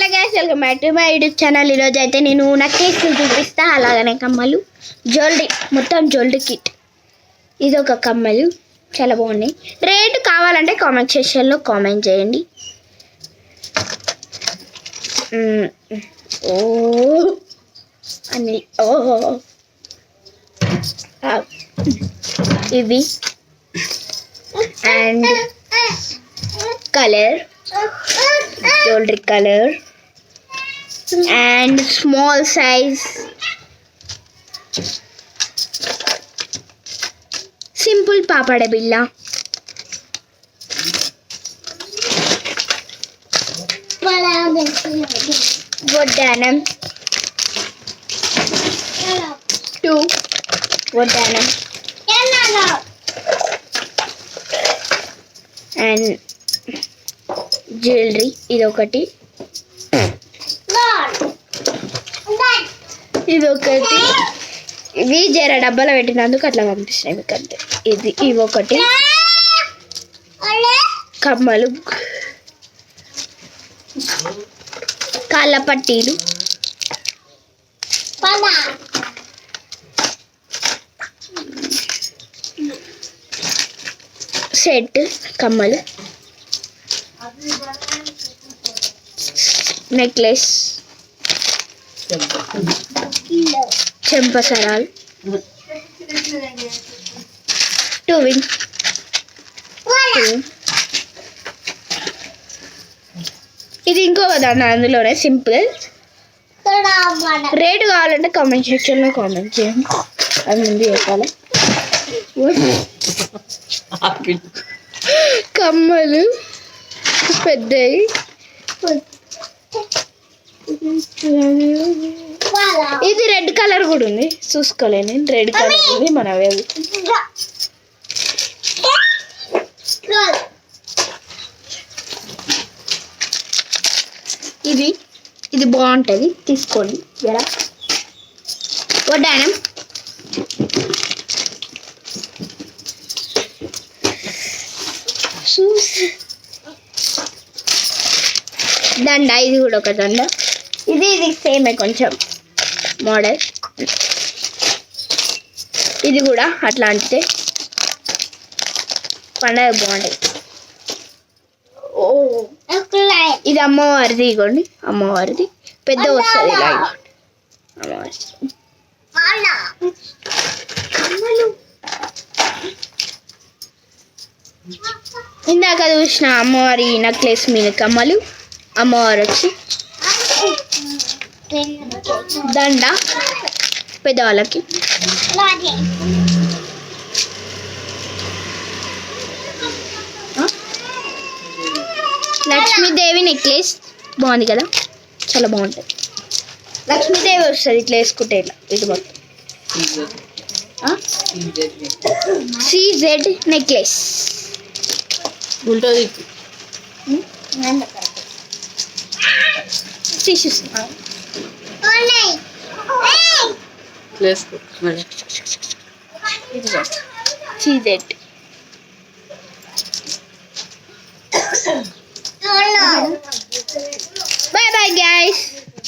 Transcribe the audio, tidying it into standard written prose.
Hello guys, welcome back to my YouTube channel. ఈరోజు అయితే నేను నెక్లెస్లు చూపిస్తా, అలాగనే కమ్మలు, జ్యువెలరీ, మొత్తం జ్యువెలరీ కిట్. ఇది ఒక కమ్మలు, చాలా బాగున్నాయి. రేటు కావాలంటే కామెంట్ సెక్షన్లో కామెంట్ చేయండి. ఓ అని ఓ ఇవి and colour, jewellery colour and small size, simple papada billa, వడ్డానం 2 వడ్డానం అండ్ జ్యువెలరీ. ఇది ఒకటి, ఇది ఒకటి. ఇవి జర డబ్బాలో పెట్టినందుకు అట్లా పంపిస్తున్నాయి మీకు అంతే. ఇవి ఒకటి కమ్మలు, కాళ్ళ పట్టీలు, సెట్ కమ్మలు, నెక్లెస్, చెంపసరాలు, 2 వింగ్, ఇది ఇంకో దాన్ని అందులోనే సింపుల్. రేటు కావాలంటే కామెంట్ సెక్షన్లో కామెంట్ చేయండి, అది ముందు చెప్పాలి. కమ్మలు పెద్దవి, ఇది రెడ్ కలర్ కూడా ఉంది, చూసుకోలేను. రెడ్ కలర్ ఉంది మన వేవి. ఇది బాగుంటుంది, తీసుకోండి. జరా వడ్డానం, దండ, ఇది కూడా ఒక దండ. ఇది సేమే కొంచెం మోడల్. ఇది కూడా అట్లాంటిదే, పండగ బాగుంటుంది. ఇది అమ్మవారిది, ఇగోండి అమ్మవారిది పెద్ద వస్తుంది ఇలా. అమ్మవారి ఇందాక చూసిన అమ్మవారి నెక్లెస్ మీద కమ్మలు, అమ్మవారు వచ్చి దండ పెద్దవాళ్ళకి. లక్ష్మీదేవి నెక్లెస్ బాగుంది కదా, చాలా బాగుంటుంది. లక్ష్మీదేవి వస్తుంది ఇట్లా వేసుకుంటే, ఇట్లా ఇటు మొత్తం CZ necklace. CZ. Bye bye guys.